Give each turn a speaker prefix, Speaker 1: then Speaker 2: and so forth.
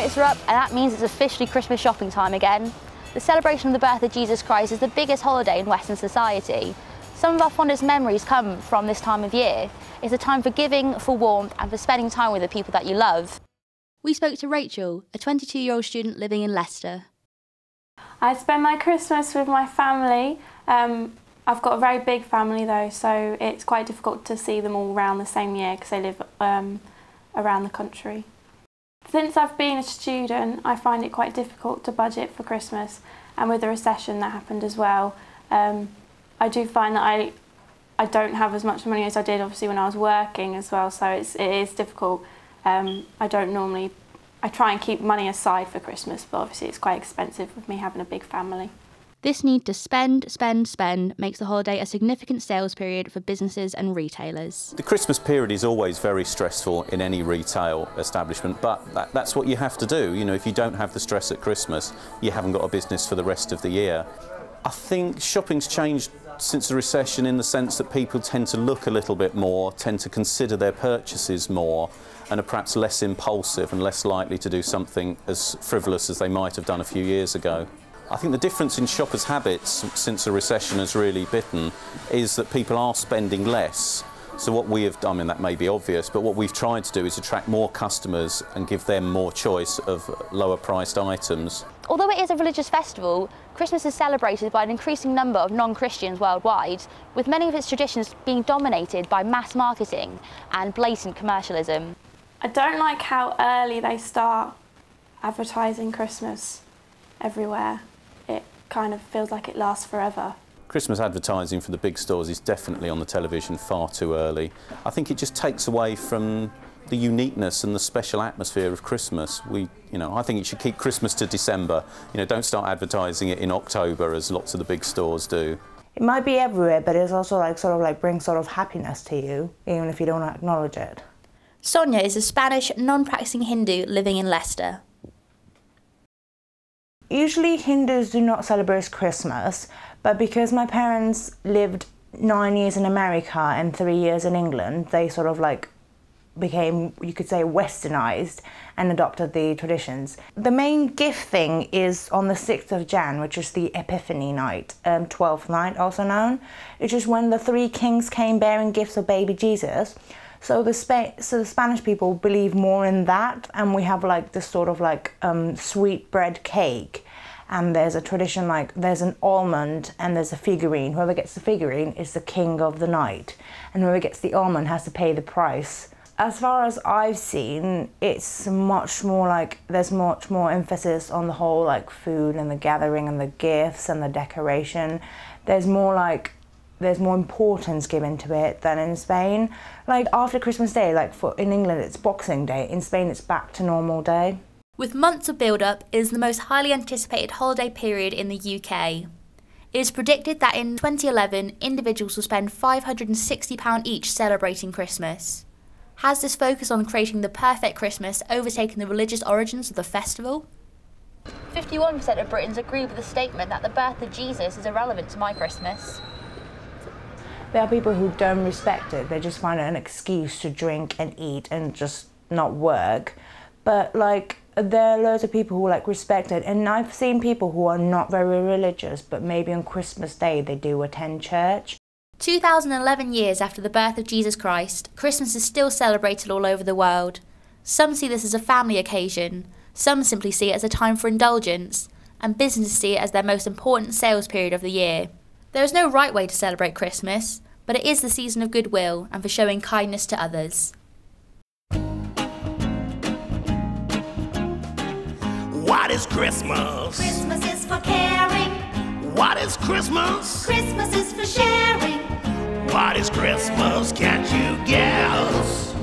Speaker 1: lights are up, and that means it's officially Christmas shopping time again. The celebration of the birth of Jesus Christ is the biggest holiday in Western society. Some of our fondest memories come from this time of year. It's a time for giving, for warmth, and for spending time with the people that you love. We spoke to Rachel, a 22-year-old student living in Leicester.
Speaker 2: I spend my Christmas with my family. I've got a very big family though, so it's quite difficult to see them all around the same year because they live around the country. Since I've been a student, I find it quite difficult to budget for Christmas, and with the recession that happened as well, I do find that I don't have as much money as I did obviously when I was working as well, so it is difficult. I try and keep money aside for Christmas, but obviously it's quite expensive with me having a big family.
Speaker 1: This need to spend makes the holiday a significant sales period for businesses and retailers.
Speaker 3: The Christmas period is always very stressful in any retail establishment, but that's what you have to do. You know, if you don't have the stress at Christmas, you haven't got a business for the rest of the year. I think shopping's changed since the recession in the sense that people tend to look a little bit more, tend to consider their purchases more, and are perhaps less impulsive and less likely to do something as frivolous as they might have done a few years ago. I think the difference in shoppers' habits since the recession has really bitten is that people are spending less. So what we have done, I mean that may be obvious, but what we've tried to do is attract more customers and give them more choice of lower priced items.
Speaker 1: Although it is a religious festival, Christmas is celebrated by an increasing number of non-Christians worldwide, with many of its traditions being dominated by mass marketing and blatant commercialism.
Speaker 2: I don't like how early they start advertising Christmas everywhere. It kind of feels like it lasts forever.
Speaker 3: Christmas advertising for the big stores is definitely on the television far too early. I think it just takes away from the uniqueness and the special atmosphere of Christmas. I think you should keep Christmas to December. Don't start advertising it in October as lots of the big stores do.
Speaker 4: It might be everywhere, but it's also brings happiness to you, even if you don't acknowledge it.
Speaker 1: Sonia is a Spanish non-practicing Hindu living in Leicester.
Speaker 4: Usually Hindus do not celebrate Christmas, but because my parents lived 9 years in America and 3 years in England, they became, you could say, westernized and adopted the traditions. The main gift thing is on the 6th of Jan, which is the Epiphany night, 12th night also known, which is when the three kings came bearing gifts of baby Jesus. So the Spanish people believe more in that, and we have this sweet bread cake, and there's a tradition there's an almond and there's a figurine. Whoever gets the figurine is the king of the night, and whoever gets the almond has to pay the price. As far as I've seen, it's much more there's much more emphasis on the whole food and the gathering and the gifts and the decoration. There's more importance given to it than in Spain. After Christmas Day, in England it's Boxing Day, in Spain it's back to normal day.
Speaker 1: With months of build-up, it is the most highly anticipated holiday period in the UK. It is predicted that in 2011, individuals will spend £560 each celebrating Christmas. Has this focus on creating the perfect Christmas overtaken the religious origins of the festival? 51% of Britons agree with the statement that the birth of Jesus is irrelevant to my Christmas.
Speaker 4: There are people who don't respect it. They just find it an excuse to drink and eat and just not work. But there are loads of people who respect it. And I've seen people who are not very religious, but maybe on Christmas Day they do attend church.
Speaker 1: 2011 years after the birth of Jesus Christ, Christmas is still celebrated all over the world. Some see this as a family occasion, some simply see it as a time for indulgence, and businesses see it as their most important sales period of the year. There is no right way to celebrate Christmas, but it is the season of goodwill and for showing kindness to others.
Speaker 5: What is Christmas?
Speaker 6: Christmas is for caring.
Speaker 5: What is Christmas?
Speaker 6: Christmas is for sharing.
Speaker 5: What is Christmas? Can't you guess?